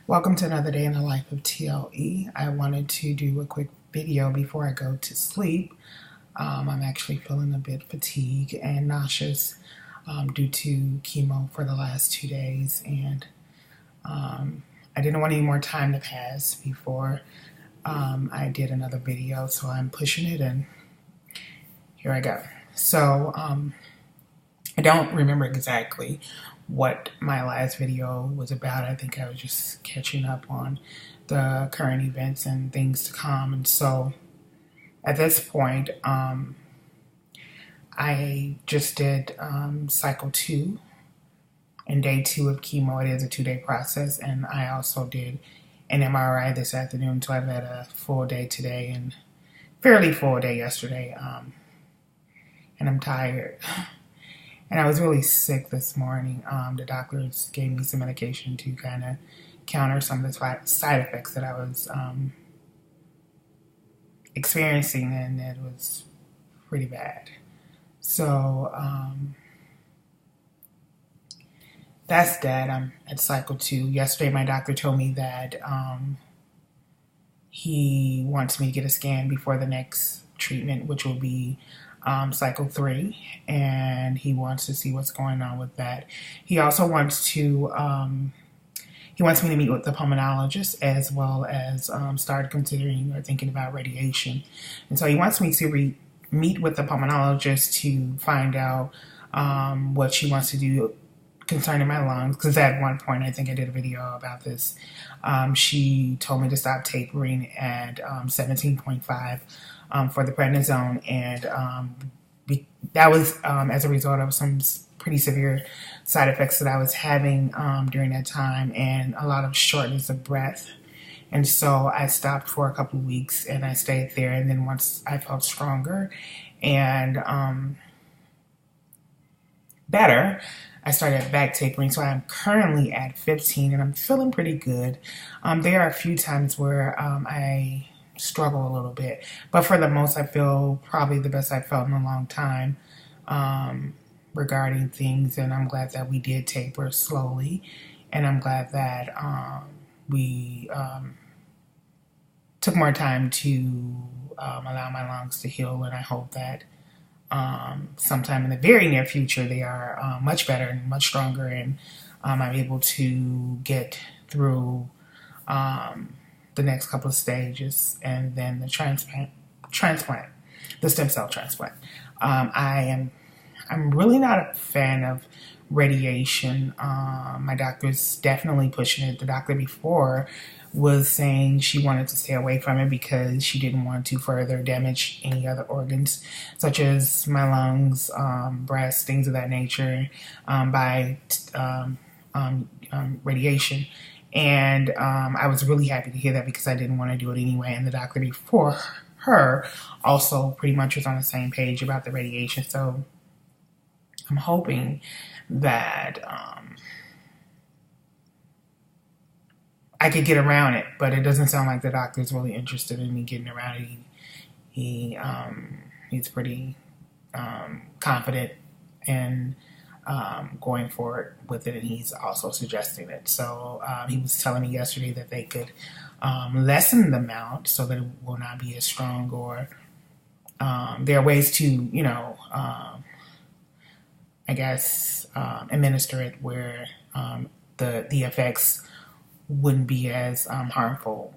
Welcome to another day in the life of TLE. I wanted to do a quick video before I go to sleep. I'm actually feeling a bit fatigued and nauseous due to chemo for the last 2 days, and I didn't want any more time to pass before I did another video, so I'm pushing it, and here I go. So I don't remember exactly what my last video was about. I think I was just catching up on the current events and things to come. And so at this point, I just did cycle 2 and day 2 of chemo. It is a 2-day process. And I also did an MRI this afternoon. So I've had a full day today and fairly full day yesterday. And I'm tired. And I was really sick this morning. The doctors gave me some medication to kind of counter some of the side effects that I was experiencing, and it was pretty bad. So that's that. I'm at cycle 2. Yesterday, my doctor told me that he wants me to get a scan before the next treatment, which will be cycle 3, and he wants to see what's going on with that. He also wants to he wants me to meet with the pulmonologist, as well as start considering or thinking about radiation. And so he wants me to meet with the pulmonologist to find out what she wants to do concerning my lungs, because at one point, I think I did a video about this, she told me to stop tapering at 17.5 for the prednisone, and that was as a result of some pretty severe side effects that I was having during that time, and a lot of shortness of breath. And so I stopped for a couple of weeks, and I stayed there, and then once I felt stronger and better, I started back tapering. So I'm currently at 15, and I'm feeling pretty good. There are a few times where I struggle a little bit, but for the most, I feel probably the best I've felt in a long time regarding things. And I'm glad that we did taper slowly, and I'm glad that we took more time to allow my lungs to heal, and I hope that sometime in the very near future they are much better and much stronger, and I'm able to get through the next couple of stages, and then the transplant, the stem cell transplant. I'm really not a fan of radiation. My doctor's definitely pushing it. The doctor before was saying she wanted to stay away from it because she didn't want to further damage any other organs, such as my lungs, breast, things of that nature, by radiation. And I was really happy to hear that, because I didn't want to do it anyway. And the doctor before her also pretty much was on the same page about the radiation. So I'm hoping that I could get around it, but it doesn't sound like the doctor's really interested in me getting around it. He's pretty confident in going forward with it, and he's also suggesting it. So he was telling me yesterday that they could lessen the amount so that it will not be as strong, or there are ways to, I guess, administer it where the effects wouldn't be as harmful,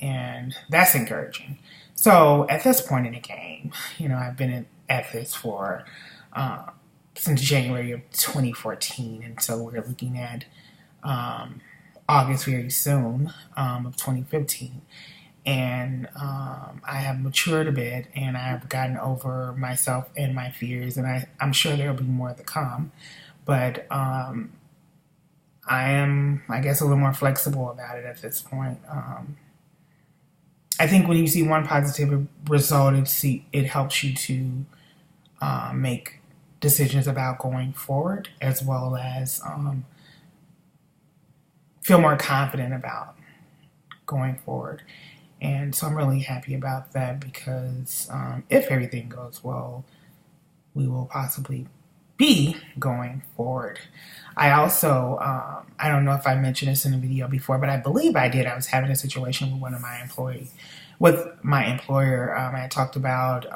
and that's encouraging. So at this point in the game, I've been at this for since January of 2014, and so we're looking at August very soon of 2015. And I have matured a bit, and I've gotten over myself and my fears, and I'm sure there'll be more to come. But I am, I guess, a little more flexible about it at this point. I think when you see one positive result, it helps you to make decisions about going forward, as well as feel more confident about going forward. And so I'm really happy about that, because if everything goes well, we will possibly be going forward. I also, I don't know if I mentioned this in a video before, but I believe I did. I was having a situation with one of my employees, with my employer. I talked about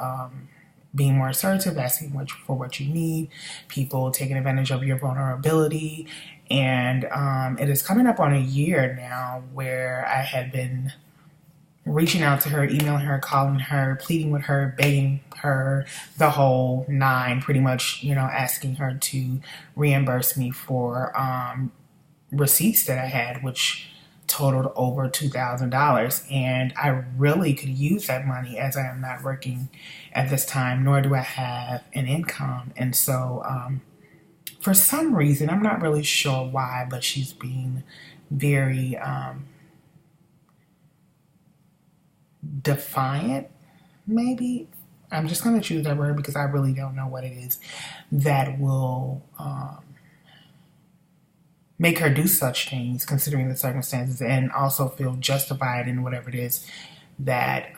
being more assertive, asking for what you need, people taking advantage of your vulnerability. And it is coming up on a year now where I had been reaching out to her, emailing her, calling her, pleading with her, begging her, the whole nine, pretty much, asking her to reimburse me for receipts that I had, which totaled over $2,000. And I really could use that money, as I am not working at this time, nor do I have an income. And so for some reason, I'm not really sure why, but she's being very defiant, maybe. I'm just going to choose that word because I really don't know what it is that will make her do such things, considering the circumstances, and also feel justified in whatever it is that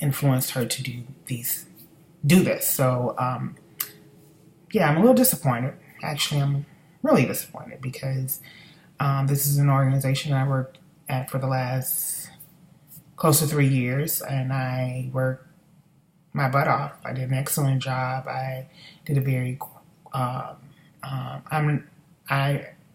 influenced her to do this. So yeah, I'm a little disappointed. Actually, I'm really disappointed because this is an organization I worked at for the last close to 3 years, and I worked my butt off. I did an excellent job. I did a very,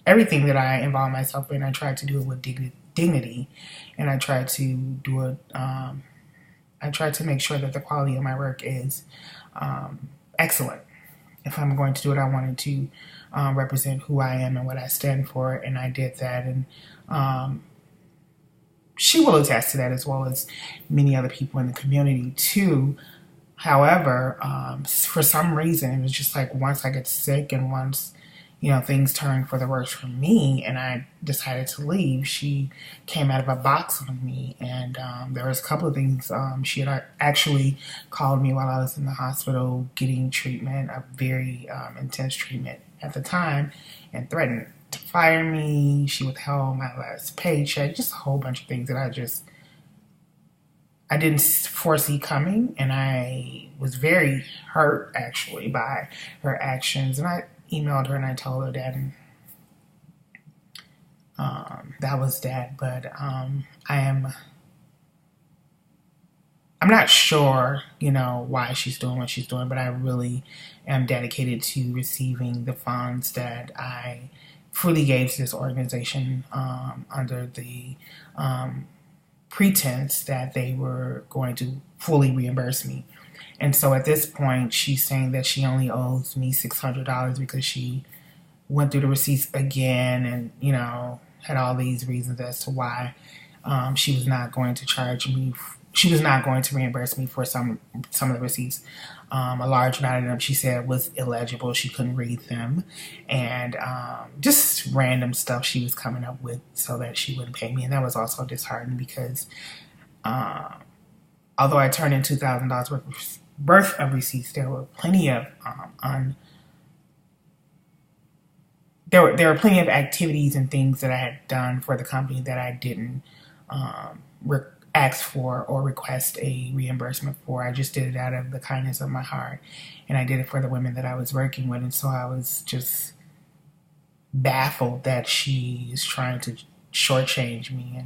everything that I involved myself in, I tried to do it with dignity, and I tried to do it. I tried to make sure that the quality of my work is excellent. If I'm going to do it, I wanted to represent who I am and what I stand for, and I did that. And she will attest to that, as well as many other people in the community too. However, for some reason, it was just like once I get sick and once, things turn for the worse for me and I decided to leave, she came out of a box on me. And there was a couple of things. She had actually called me while I was in the hospital getting treatment, a very intense treatment at the time, and threatened to fire me. She withheld my last paycheck, just a whole bunch of things that I didn't foresee coming, and I was very hurt actually by her actions. And I emailed her and I told her that, and that was that. But I'm not sure, why she's doing what she's doing, but I really am dedicated to receiving the funds that I freely gave to this organization under the pretense that they were going to fully reimburse me. And so at this point, she's saying that she only owes me $600 because she went through the receipts again and, had all these reasons as to why she was not going to charge me. She was not going to reimburse me for some of the receipts. A large amount of them, she said, was illegible. She couldn't read them. And just random stuff she was coming up with so that she wouldn't pay me. And that was also disheartening because although I turned in $2,000 worth of receipts, there were plenty of there were plenty of activities and things that I had done for the company that I didn't ask for or request a reimbursement for. I just did it out of the kindness of my heart, and I did it for the women that I was working with. And so I was just baffled that she is trying to shortchange me.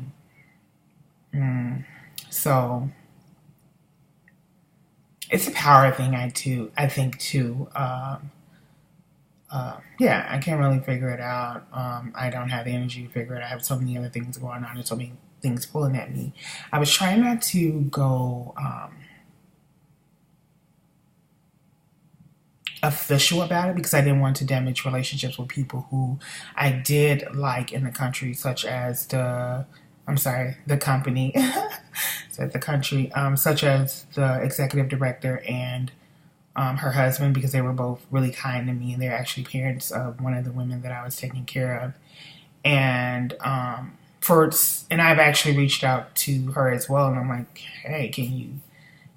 And so it's a power thing, I think too. Yeah, I can't really figure it out. I don't have the energy to figure it out. I have so many other things going on and so many things pulling at me. I was trying not to go official about it because I didn't want to damage relationships with people who I did like in the country, such as the company, such as the executive director and her husband, because they were both really kind to me and they're actually parents of one of the women that I was taking care of. And I've actually reached out to her as well, and I'm like, hey, can you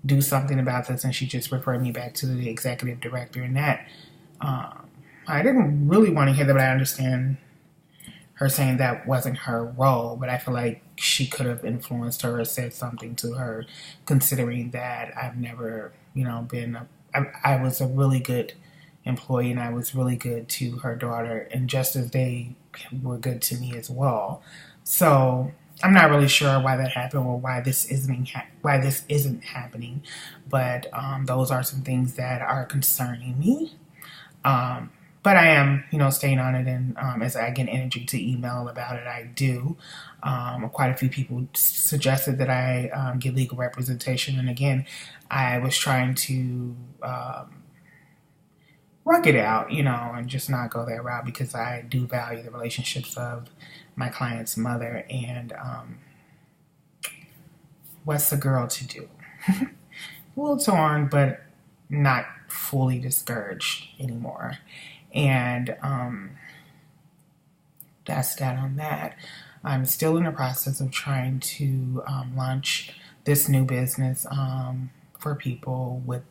do something about this? And she just referred me back to the executive director, and that I didn't really want to hear that, but I understand her saying that wasn't her role, but I feel like she could have influenced her or said something to her, considering that I've never, been I was a really good employee, and I was really good to her daughter, and just as they were good to me as well. So I'm not really sure why that happened or why this isn't happening, but those are some things that are concerning me. Um, but I am, staying on it, and as I get energy to email about it, I do. Quite a few people suggested that I get legal representation, and again, I was trying to work it out, and just not go that route because I do value the relationships of my client's mother. And what's the girl to do? A little torn, but not fully discouraged anymore. And that's that on that. I'm still in the process of trying to launch this new business for people with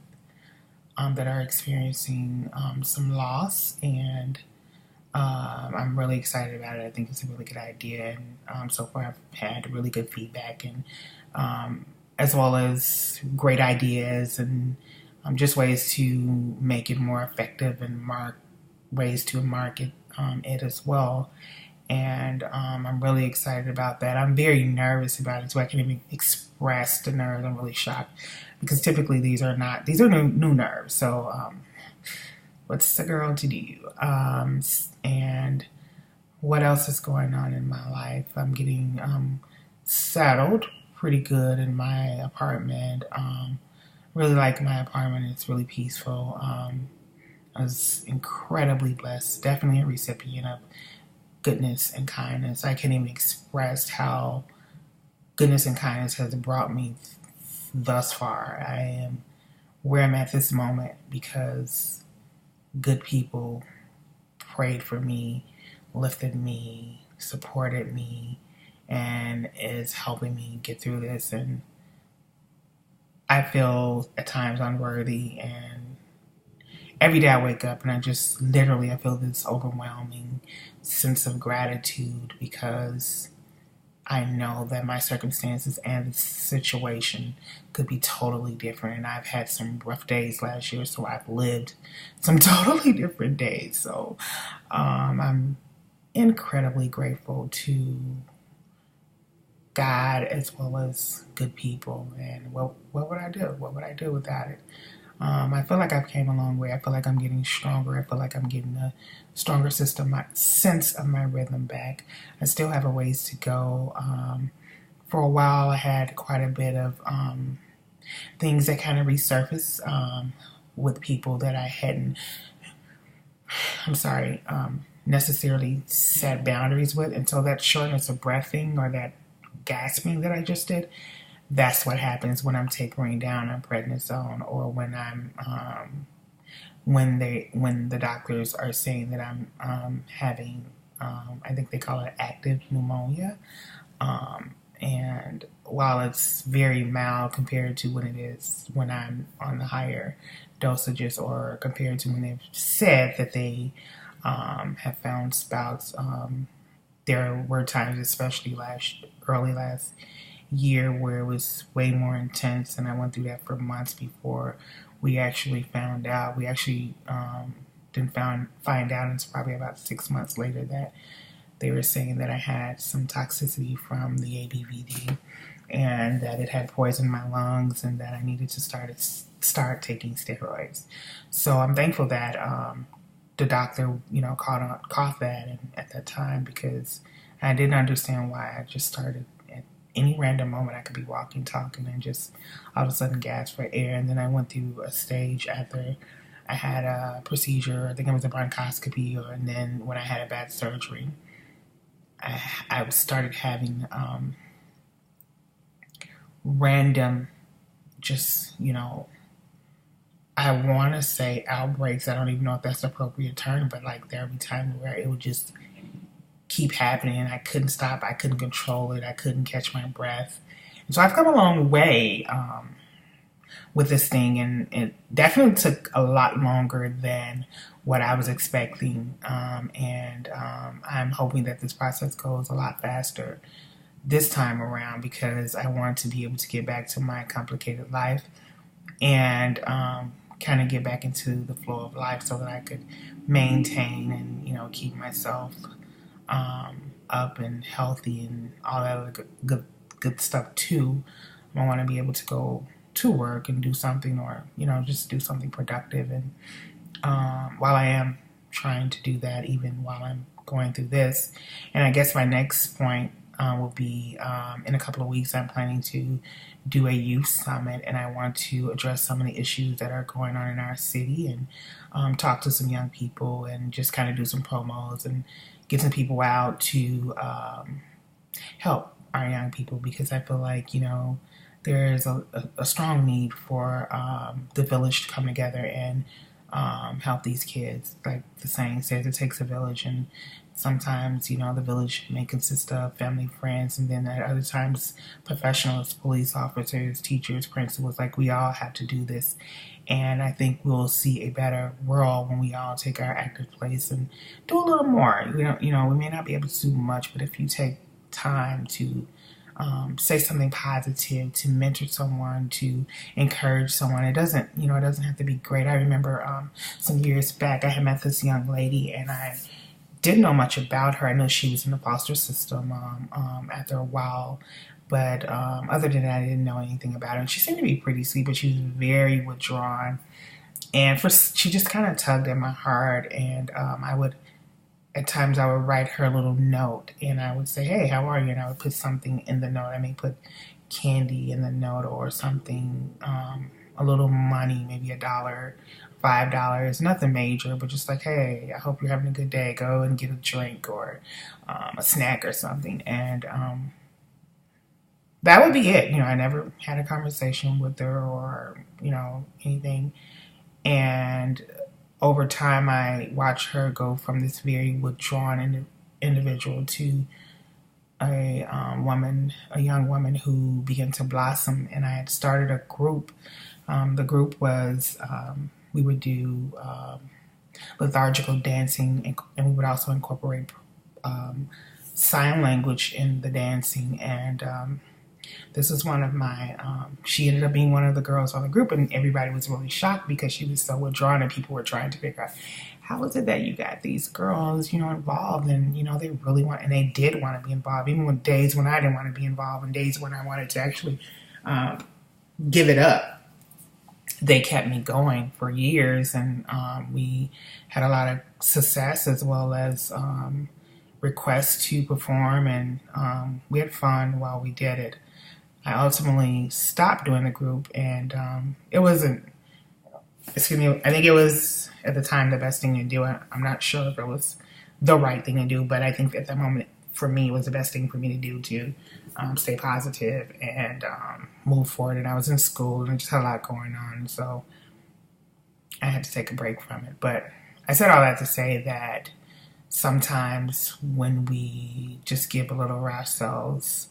that are experiencing some loss, and I'm really excited about it. I think it's a really good idea, and so far I've had really good feedback, and as well as great ideas, and just ways to make it more effective, and ways to market it as well. And I'm really excited about that. I'm very nervous about it, so I can't even express the nerves. I'm really shocked because typically these are new nerves. So what's the girl to do? And what else is going on in my life? I'm getting settled pretty good in my apartment. Really like my apartment. It's really peaceful. I was incredibly blessed. Definitely a recipient of goodness and kindness. I can't even express how goodness and kindness has brought me thus far. I am where I'm at this moment because good people prayed for me, lifted me, supported me, and is helping me get through this. And I feel at times unworthy, and every day I wake up and I feel this overwhelming sense of gratitude because I know that my circumstances and the situation could be totally different. And I've had some rough days last year, so I've lived some totally different days. So I'm incredibly grateful to God as well as good people. And what would I do? What would I do without it? I feel like I've came a long way. I feel like I'm getting stronger. I feel like I'm getting a stronger sense of my rhythm back. I still have a ways to go. For a while, I had quite a bit of things that kind of resurfaced with people that I hadn't, necessarily set boundaries with. And so that shortness of breath thing or that gasping that I just did, that's what happens when I'm tapering down on prednisone, or when I'm when the doctors are saying that I'm having I think they call it active pneumonia. And while it's very mild compared to when it is when I'm on the higher dosages, or compared to when they've said that they have found spouts, there were times, especially early last year, where it was way more intense, and I went through that for months before we actually found out. We actually didn't find out until probably about 6 months later that they were saying that I had some toxicity from the ABVD, and that it had poisoned my lungs, and that I needed to start taking steroids. So I'm thankful that the doctor, caught that at that time, because I didn't understand why. I just started at any random moment. I could be walking, talking, and just all of a sudden gasp for air. And then I went through a stage after I had a procedure. I think it was a bronchoscopy, and then when I had a bad surgery, I started having random, I want to say outbreaks. I don't even know if that's the appropriate term, but like there would be times where it would just keep happening and I couldn't stop. I couldn't control it. I couldn't catch my breath. And so I've come a long way with this thing, and it definitely took a lot longer than what I was expecting. And I'm hoping that this process goes a lot faster this time around, because I want to be able to get back to my complicated life and kind of get back into the flow of life so that I could maintain and, keep myself up and healthy and all that other good stuff too. I want to be able to go to work and do something, or just do something productive. And while I am trying to do that, even while I'm going through this, and I guess my next point will be in a couple of weeks. I'm planning to do a youth summit, and I want to address some of the issues that are going on in our city, and talk to some young people, and just kind of do some promos and get some people out to help our young people, because I feel like there's a strong need for the village to come together and help these kids. Like the saying says, it takes a village, and sometimes, the village may consist of family, friends, and then at other times, professionals, police officers, teachers, principals. Like, we all have to do this. And I think we'll see a better world when we all take our active place and do a little more. We may not be able to do much, but if you take time to say something positive, to mentor someone, to encourage someone. It doesn't have to be great. I remember some years back, I had met this young lady, and I didn't know much about her. I know she was in the foster system after a while, but other than that, I didn't know anything about her. And she seemed to be pretty sweet, but she was very withdrawn. And she just kind of tugged at my heart, and at times I would write her a little note, and I would say, "Hey, how are you?" And I would put something in the note. I may put candy in the note, or something, a little money, maybe $1, $5, nothing major, but just like, "Hey, I hope you're having a good day. Go and get a drink or a snack or something." And that would be it. I never had a conversation with her or anything. And over time, I watched her go from this very withdrawn individual to a young woman who began to blossom. And I had started a group. The group was, we would do lethargical dancing, and we would also incorporate sign language in the dancing. And this was one of my, she ended up being one of the girls on the group, and everybody was really shocked because she was so withdrawn, and people were trying to figure out, how is it that you got these girls, involved, and, they really want, and they did want to be involved, even with days when I didn't want to be involved, and days when I wanted to actually give it up. They kept me going for years, and we had a lot of success, as well as requests to perform, and we had fun while we did it. I ultimately stopped doing the group, and it wasn't, I think it was, at the time, the best thing to do. I'm not sure if it was the right thing to do, but I think at that moment, for me, it was the best thing for me to do, to stay positive and move forward. And I was in school, and I just had a lot going on, so I had to take a break from it. But I said all that to say that sometimes when we just give a little of ourselves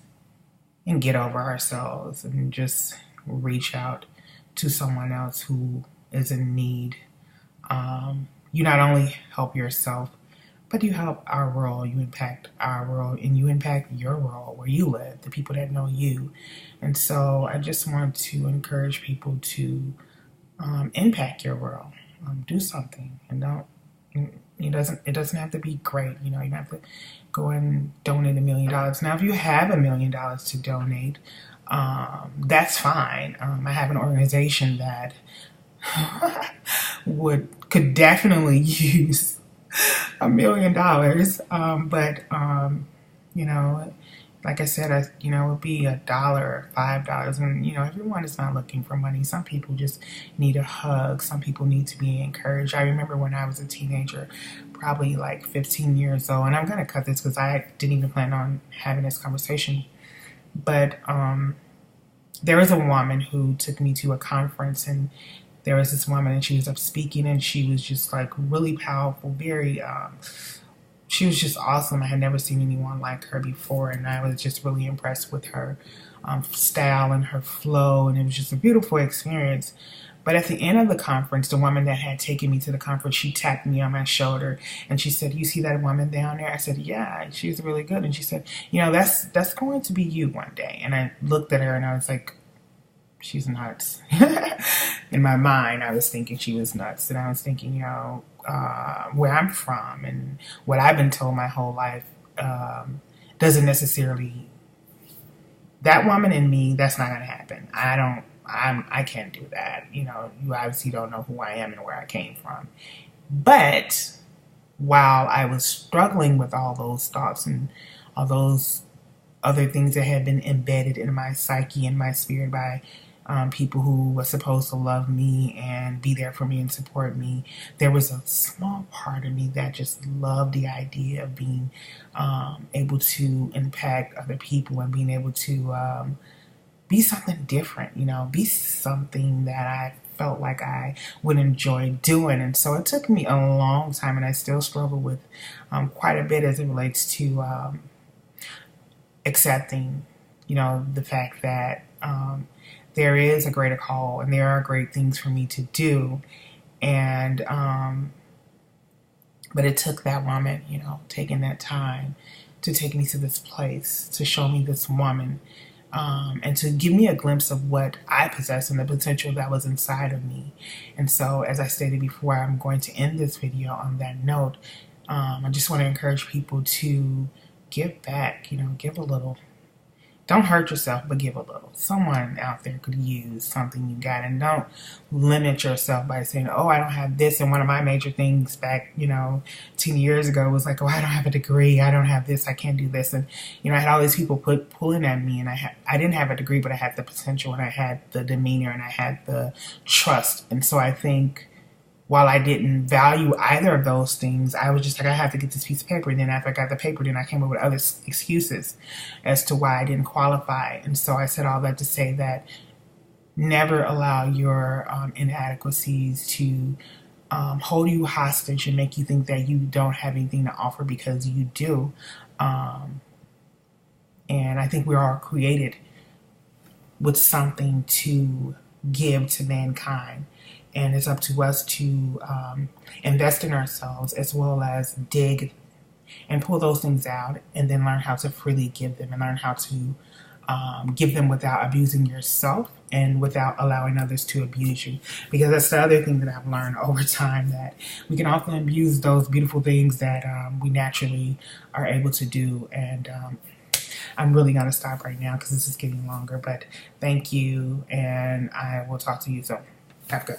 and get over ourselves and just reach out to someone else who is in need, you not only help yourself, but you help our world, you impact our world, and you impact your world where you live, the people that know you. And so I just want to encourage people to impact your world. Do something, and it doesn't have to be great. You don't have to go and donate $1 million. Now, if you have $1 million to donate, that's fine. I have an organization that could definitely use $1 million. But like I said, it would be $1 or $5, and everyone is not looking for money. Some people just need a hug. Some people need to be encouraged. I remember when I was a teenager, probably like 15 years old, and I'm gonna cut this because I didn't even plan on having this conversation. But there was a woman who took me to a conference, and there was this woman, and she was up speaking, and she was just like really powerful, very. She was just awesome. I had never seen anyone like her before, and I was just really impressed with her style and her flow, and it was just a beautiful experience. But at the end of the conference, the woman that had taken me to the conference, she tapped me on my shoulder, and she said, "You see that woman down there?" I said, "Yeah, she's really good." And she said, that's going to be you one day." And I looked at her, and I was like, she's nuts. in my mind, I was thinking she was nuts. And I was thinking, where I'm from and what I've been told my whole life doesn't necessarily, that woman in me, that's not going to happen. I can't do that. You obviously don't know who I am and where I came from. But while I was struggling with all those thoughts and all those other things that had been embedded in my psyche and my spirit by people who were supposed to love me and be there for me and support me, there was a small part of me that just loved the idea of being able to impact other people and being able to be something different, be something that I felt like I would enjoy doing. And so it took me a long time, and I still struggle with quite a bit as it relates to accepting, the fact that there is a greater call and there are great things for me to do. And but it took that woman, taking that time to take me to this place, to show me this woman, and to give me a glimpse of what I possess and the potential that was inside of me. And so, as I stated before, I'm going to end this video on that note. I just want to encourage people to give back, give a little. Don't hurt yourself, but give a little. Someone out there could use something you got, and don't limit yourself by saying, oh, I don't have this. And one of my major things back, 10 years ago was like, oh, I don't have a degree. I don't have this. I can't do this. And, I had all these people pulling at me, and I didn't have a degree, but I had the potential, and I had the demeanor, and I had the trust. And so I think, while I didn't value either of those things, I was just like, I have to get this piece of paper. And then after I got the paper, then I came up with other excuses as to why I didn't qualify. And so I said all that to say that never allow your inadequacies to hold you hostage and make you think that you don't have anything to offer, because you do. And I think we're all created with something to give to mankind. And it's up to us to invest in ourselves, as well as dig and pull those things out, and then learn how to freely give them, and learn how to give them without abusing yourself and without allowing others to abuse you. Because that's the other thing that I've learned over time, that we can often abuse those beautiful things that we naturally are able to do. And I'm really going to stop right now because this is getting longer. But thank you, and I will talk to you soon. Have a good.